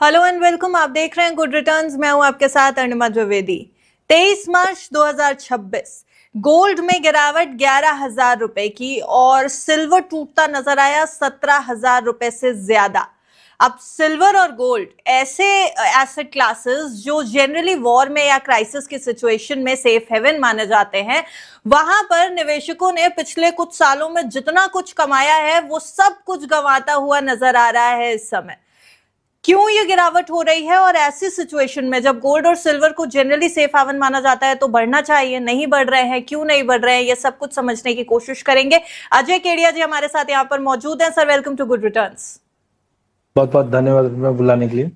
Hello and welcome. आप देख रहे हैं गुड रिटर्न्स। मैं हूं आपके साथ अनिमा द्विवेदी। 23 मार्च 2026 गोल्ड में गिरावट 11,000 रुपए की और सिल्वर टूटता नजर आया 17,000 रुपए से ज्यादा। अब सिल्वर और गोल्ड ऐसे एसेट क्लासेस जो जनरली वॉर में या क्राइसिस की सिचुएशन में सेफ हेवन माने जाते हैं, वहां पर निवेशकों ने पिछले कुछ सालों में जितना कुछ कमाया है वो सब कुछ गंवाता हुआ नजर आ रहा है इस समय। क्यों ये गिरावट हो रही है और ऐसी सिचुएशन में जब गोल्ड और सिल्वर को जनरली सेफ हेवन माना जाता है तो बढ़ना चाहिए, नहीं बढ़ रहे हैं, क्यों नहीं बढ़ रहे हैं, ये सब कुछ समझने की कोशिश करेंगे। अजय केडिया जी हमारे साथ यहाँ पर मौजूद हैं। Sir welcome to Good Returns. बहुत बहुत धन्यवाद मैं बुलाने के लिए।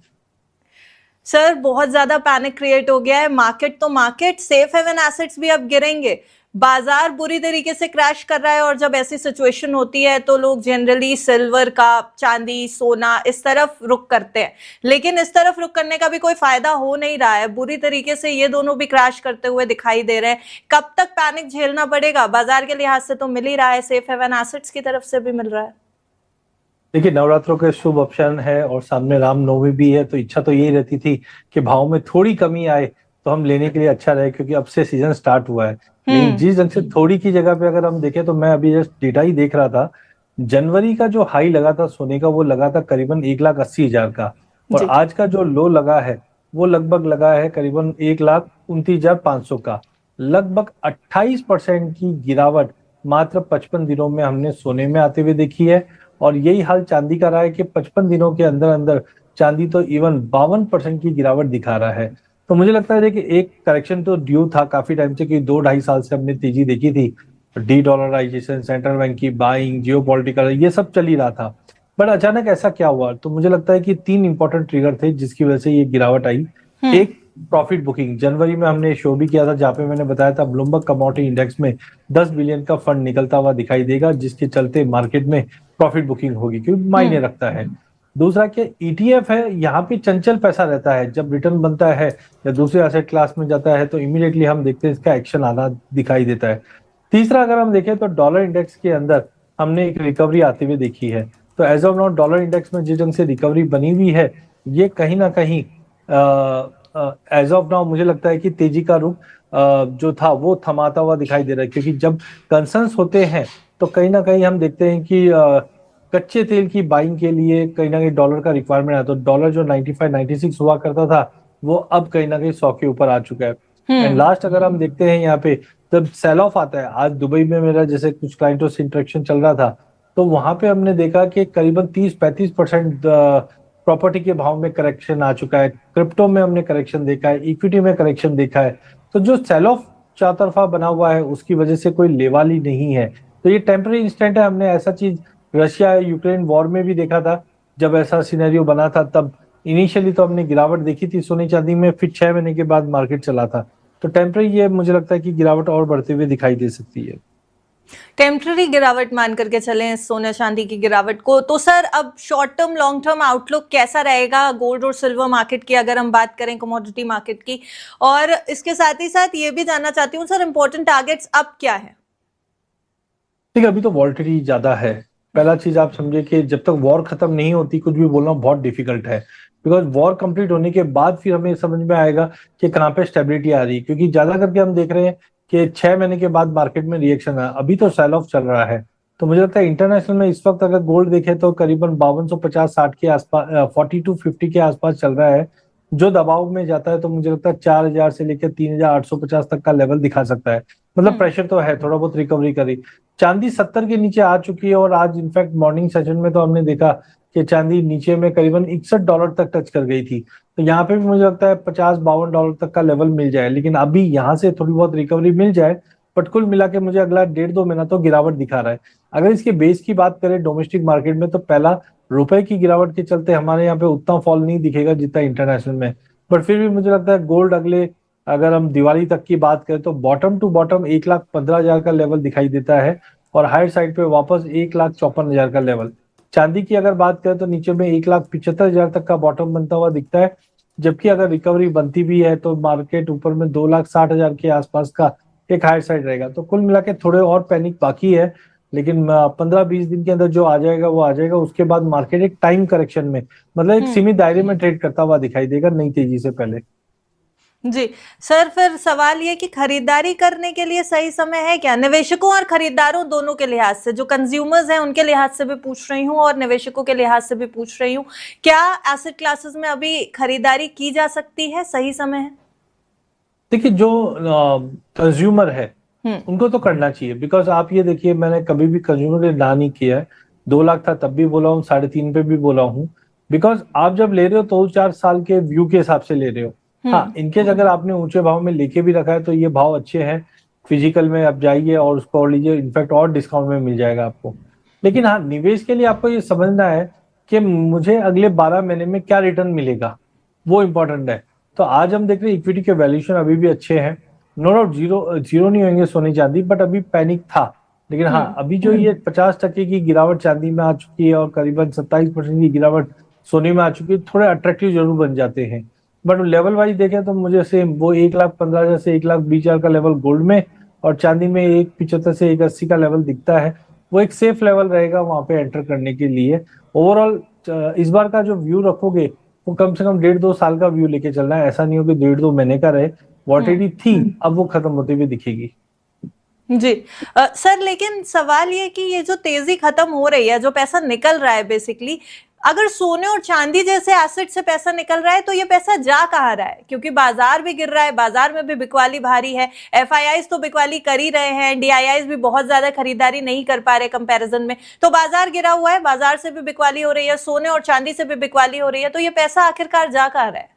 सर बहुत ज्यादा पैनिक क्रिएट हो गया है। मार्केट तो मार्केट, सेफ हेवन एसेट्स भी अब गिरेंगे। बाजार बुरी तरीके से क्रैश कर रहा है और जब ऐसी सिचुएशन होती है तो लोग जनरली सिल्वर का, चांदी, सोना इस तरफ रुख करते हैं, लेकिन इस तरफ रुख करने का भी कोई फायदा हो नहीं रहा है। बुरी तरीके से ये दोनों भी क्रैश करते हुए दिखाई दे रहे हैं। कब तक पैनिक झेलना पड़ेगा? बाजार के लिहाज से तो मिल ही रहा है, सेफ हेवन एसेट्स की तरफ से भी मिल रहा है। देखिए, नवरात्रों के शुभ ऑप्शन है और सामने रामनवमी भी है, तो इच्छा तो यही रहती थी कि भाव में थोड़ी कमी आए तो हम लेने के लिए अच्छा रहे, क्योंकि अब से सीजन स्टार्ट हुआ है। लेकिन जिस ढंग से थोड़ी की जगह पे अगर हम देखें तो मैं अभी जस्ट डेटा ही देख रहा था। जनवरी का जो हाई लगा था सोने का वो लगा था करीबन 1,80,000 का, और जी। आज का जो लो लगा है वो लगभग लगा है करीबन 1,29,500 का। लगभग 28% की गिरावट मात्र 55 दिनों में हमने सोने में आते हुए देखी है। और यही हाल चांदी का रहा है कि 55 दिनों के अंदर अंदर चांदी तो इवन 52% की गिरावट दिखा रहा है। तो मुझे लगता है कि एक करेक्शन तो ड्यू था काफी टाइम से, कि 2-2.5 साल से हमने तेजी देखी थी। डी डॉलराइजेशन, सेंट्रल बैंक की बाइंग, जियोपॉलिटिकल, ये सब चल ही रहा था। बट अचानक ऐसा क्या हुआ? तो मुझे लगता है कि 3 इंपॉर्टेंट ट्रिगर थे जिसकी वजह से ये गिरावट आई। एक, प्रॉफिट बुकिंग। जनवरी में हमने शो भी किया था जहां पे मैंने बताया था ब्लूमबर्ग कमोडिटी इंडेक्स में 10 बिलियन का फंड निकलता हुआ दिखाई देगा, जिसके चलते मार्केट में प्रॉफिट बुकिंग होगी, क्योंकि मायने रखता है। दूसरा क्या, ईटीएफ है, यहाँ पे चंचल पैसा रहता है। जब रिटर्न बनता है या दूसरे एसेट क्लास में जाता है तो इमीडिएटली हम देखते हैं इसका एक्शन आना दिखाई देता है। तीसरा, अगर हम देखें तो डॉलर इंडेक्स के अंदर हमने एक रिकवरी आते हुए देखी है। तो as of now dollar index में जिस ढंग से रिकवरी बनी हुई है, ये कहीं ना कहीं एज ऑफ नाउ मुझे लगता है कि तेजी का रुख जो था वो थमाता हुआ दिखाई दे रहा है। क्योंकि जब कंसर्न्स होते हैं तो कहीं ना कहीं हम देखते हैं कि कच्चे तेल की बाइंग के लिए कहीं ना कहीं डॉलर का रिक्वायरमेंट है। तो डॉलर जो 95-96 हुआ करता था वो अब कहीं ना कहीं 100 के ऊपर आ चुका है। एंड लास्ट अगर हम देखते हैं यहाँ पे, जब सेल ऑफ आता है, आज दुबई में मेरा जैसे कुछ क्लाइंटों से इंटरेक्शन चल रहा था, तो वहां पे हमने देखा कि करीबन 30-35% प्रॉपर्टी के भाव में करेक्शन आ चुका है। क्रिप्टो में हमने करेक्शन देखा है, इक्विटी में करेक्शन देखा है। तो जो सेल ऑफ चौतरफा बना हुआ है उसकी वजह से कोई लेवाली नहीं है। तो ये टेम्पररी इंस्टेंट है। हमने ऐसा चीज रशिया यूक्रेन वॉर में भी देखा था। जब ऐसा सिनेरियो बना था तब इनिशियली तो हमने गिरावट देखी थी सोने चांदी में, फिर 6 महीने के बाद मार्केट चला था। तो टेम्पररी ये मुझे लगता है कि गिरावट और बढ़ते हुए दिखाई दे सकती है। टेम्पररी गिरावट मान करके चलें सोना चांदी की गिरावट को, तो सर अब short term long term outlook कैसा रहेगा गोल्ड और सिल्वर मार्केट की, अगर हम बात करें कमोडिटी मार्केट की? और इसके साथ ही साथ ये भी जानना चाहती हूँ सर, इंपॉर्टेंट टारगेट्स अब क्या है? ठीक है, अभी तो वॉल्टिलिटी ज्यादा है। पहला चीज आप समझे कि जब तक वॉर खत्म नहीं होती कुछ भी बोलना बहुत डिफिकल्ट है। बिकॉज वॉर कंप्लीट होने के बाद फिर हमें समझ में आएगा कि कहाँ पे स्टेबिलिटी आ रही है। क्योंकि ज्यादा करके हम देख रहे हैं कि 6 महीने के बाद मार्केट में रिएक्शन है, अभी तो सेल ऑफ चल रहा है। तो मुझे लगता है इंटरनेशनल में इस वक्त अगर गोल्ड देखे तो करीबन 5250-60 के आसपास, 4250 के आसपास चल रहा है। जो दबाव में जाता है तो मुझे लगता है 4,000 से लेकर 3,850 तक का लेवल दिखा सकता है। मतलब प्रेशर तो है, थोड़ा बहुत रिकवरी करी। चांदी 70 के नीचे आ चुकी है, और आज इनफैक्ट मॉर्निंग सेशन में तो हमने देखा कि चांदी नीचे में करीबन $61 तक टच कर गई थी। तो यहाँ पे भी मुझे लगता है $50-52 तक का लेवल मिल जाए, लेकिन अभी यहाँ से थोड़ी बहुत रिकवरी मिल जाए। बट कुल मिला के मुझे अगला 1.5-2 महीना तो गिरावट दिखा रहा है। अगर इसके बेस की बात करें डोमेस्टिक मार्केट में, तो पहला, रुपए की गिरावट के चलते हमारे यहाँ पे उतना फॉल नहीं दिखेगा जितना इंटरनेशनल में। बट फिर भी मुझे लगता है गोल्ड अगले, अगर हम दिवाली तक की बात करें तो बॉटम टू बॉटम 1,15,000 का लेवल दिखाई देता है, और हायर साइड पे वापस 1,54,000 का लेवल। चांदी की अगर बात करें तो नीचे में 1,75,000 तक का बॉटम बनता हुआ दिखता है। जबकि अगर रिकवरी बनती भी है तो मार्केट ऊपर में 2,60,000 के आसपास का एक हायर साइड रहेगा। तो कुल मिला के थोड़े और पैनिक बाकी है। लेकिन 15-20 दिन के अंदर जो आ जाएगा वो आ जाएगा। उसके बाद मार्केट एक टाइम करेक्शन में, मतलब एक सीमित दायरे में ट्रेड करता हुआ दिखाई देगा, नई तेजी से पहले। जी सर, फिर सवाल ये कि खरीदारी करने के लिए सही समय है क्या, निवेशकों और खरीदारों दोनों के लिहाज से? जो कंज्यूमर्स हैं उनके लिहाज से भी पूछ रही हूँ और निवेशकों के लिहाज से भी पूछ रही हूँ, क्या एसेट क्लासेस में अभी खरीदारी की जा सकती है, सही समय है? देखिए, जो कंज्यूमर है उनको तो करना चाहिए, बिकॉज आप ये देखिए, मैंने कभी भी कंज्यूमर के ना नहीं किया है। 2 लाख था तब भी बोला हूँ, 3.5 पे भी बोला हूँ। बिकॉज आप जब ले रहे हो तो 4 साल के व्यू के हिसाब से ले रहे हो। हाँ, इनकेस अगर आपने ऊंचे भाव में लेके भी रखा है तो ये भाव अच्छे हैं, फिजिकल में आप जाइए और उसको और लीजिए, इनफैक्ट और डिस्काउंट में मिल जाएगा आपको। लेकिन हाँ, निवेश के लिए आपको ये समझना है कि मुझे अगले 12 महीने में क्या रिटर्न मिलेगा, वो इंपॉर्टेंट है। तो आज हम देख रहे हैं इक्विटी के वैल्यूएशन अभी भी अच्छे हैं। नो डाउट जीरो नहीं होंगे सोने चांदी, बट अभी पैनिक था। लेकिन हाँ, अभी जो ये 50% की गिरावट चांदी में आ चुकी है और करीबन 27% की गिरावट सोने में आ चुकी है, थोड़े अट्रैक्टिव जरूर बन जाते हैं। बट लेवल वाइज देखें तो मुझे सेम वो 1,15,000 से 1,20,000 का लेवल गोल्ड में और चांदी में 1,75 से 1,80 का लेवल दिखता है। वो एक सेफ लेवल रहेगा वहां पे एंटर करने के लिए। ओवरऑल इस बार का जो व्यू रखोगे वो कम से कम 1.5-2 साल का व्यू लेके चलना है। ऐसा नहीं हो कि 1.5-2 महीने का रहे। वॉलेटिलिटी थी, अब वो खत्म होते हुए दिखेगी। जी सर, लेकिन सवाल ये कि ये जो तेजी खत्म हो रही है, जो पैसा निकल रहा है बेसिकली, अगर सोने और चांदी जैसे एसेट से पैसा निकल रहा है तो ये पैसा जा कहाँ रहा है? क्योंकि बाजार भी गिर रहा है, बाजार में भी बिकवाली भारी है, एफआईआईज तो बिकवाली कर ही रहे हैं, डीआईआईज भी बहुत ज्यादा खरीदारी नहीं कर पा रहे कंपैरिजन में। तो बाजार गिरा हुआ है, बाजार से भी बिकवाली हो रही है, सोने और चांदी से भी बिकवाली हो रही है, तो ये पैसा आखिरकार जा कहाँ रहा है?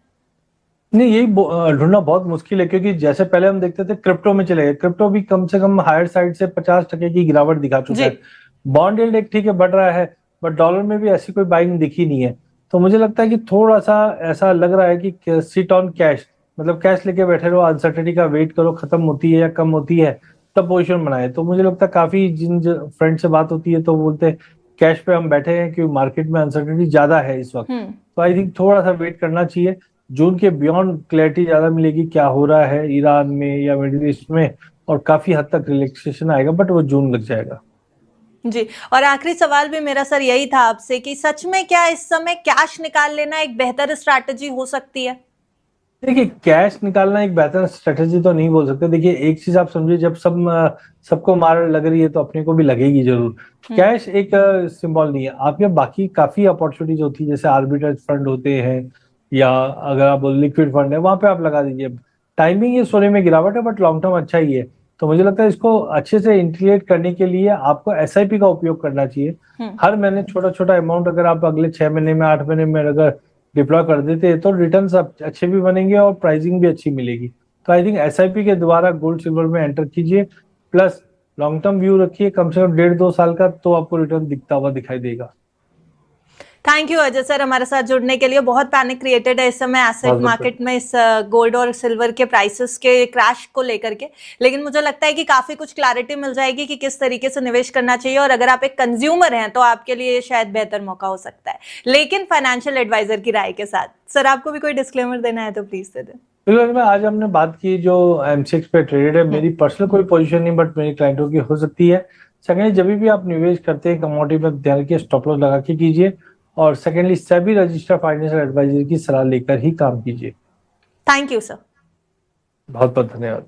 नहीं, यही ढूंढना बहुत मुश्किल है, क्योंकि जैसे पहले हम देखते थे क्रिप्टो में चले गए, क्रिप्टो भी कम से कम हायर साइड से 50% की गिरावट दिखा चुका है। बॉन्ड यील्ड एक ठीक है बढ़ रहा है, बट डॉलर में भी ऐसी कोई बाइंग दिखी नहीं है। तो मुझे लगता है कि थोड़ा सा ऐसा लग रहा है कि सिट ऑन कैश, मतलब कैश लेके बैठे रहो, अनसर्टेनिटी का वेट करो, खत्म होती है या कम होती है तब पोजिशन बनाए। तो मुझे लगता है काफी जिन फ्रेंड से बात होती है तो वो बोलते हैं कैश पे हम बैठे हैं क्योंकि मार्केट में अनसर्टेनिटी ज्यादा है इस वक्त। तो आई थिंक थोड़ा सा वेट करना चाहिए। जून के बियॉन्ड क्लैरिटी ज्यादा मिलेगी क्या हो रहा है ईरान में या मिडिल ईस्ट में, और काफी हद तक रिलैक्सेशन आएगा, बट वो जून लग जाएगा। जी, और आखिरी सवाल भी मेरा सर यही था आपसे कि सच में क्या इस समय कैश निकाल लेना एक बेहतर स्ट्रैटेजी हो सकती है? देखिए, कैश निकालना एक बेहतर स्ट्रेटेजी तो नहीं बोल सकते। देखिए, एक चीज आप समझिए, जब सबको मार लग रही है तो अपने को भी लगेगी जरूर। कैश एक सिंबल नहीं है। आपके बाकी काफी अपॉर्चुनिटीज होती है, जैसे आर्बिट्रेज फंड होते हैं या अगर आप लिक्विड फंड है, वहां पे आप लगा दीजिए। टाइमिंग ये सोने में गिरावट है, बट लॉन्ग टर्म अच्छा ही है। तो मुझे लगता है इसको अच्छे से इंटीग्रेट करने के लिए आपको एसआईपी का उपयोग करना चाहिए। हर महीने छोटा छोटा अमाउंट अगर आप अगले 6 महीने में 8 महीने में अगर डिप्लॉय कर देते हैं तो रिटर्न्स अच्छे भी बनेंगे और प्राइसिंग भी अच्छी मिलेगी। तो आई थिंक एसआईपी के द्वारा गोल्ड सिल्वर में एंटर कीजिए, प्लस लॉन्ग टर्म व्यू रखिए, कम से कम 1.5-2 साल का, तो आपको रिटर्न दिखता हुआ दिखाई देगा। थैंक यू अजय सर हमारे साथ जुड़ने के लिए। बहुत पैनिक क्रिएटेड है इस समय एसेट मार्केट में, इस गोल्ड और सिल्वर के प्राइसेस के क्रैश को लेकर के, लेकिन मुझे लगता है कि काफी कुछ क्लैरिटी मिल जाएगी कि किस तरीके से निवेश करना चाहिए, और अगर आप एक कंज्यूमर हैं तो आपके लिए शायद बेहतर मौका हो सकता है, लेकिन फाइनेंशियल एडवाइजर की राय के साथ। सर, आपको भी कोई डिस्क्लेमर देना है तो प्लीज दे दें। बिल्कुल, मैं आज हमने बात की जो एमसीएक्स पे ट्रेडेड है, मेरी पर्सनल कोई पोजीशन नहीं, बट मेरे क्लाइंटों की हो सकती है। सेकेंडली, जब भी आप निवेश करते हैं कमोडिटी में ध्यान रखिए, स्टॉप लॉस लगा के कीजिए। और secondly, SEBI registered financial advisor की सलाह लेकर ही काम कीजिए। Thank you sir. बहुत बहुत धन्यवाद।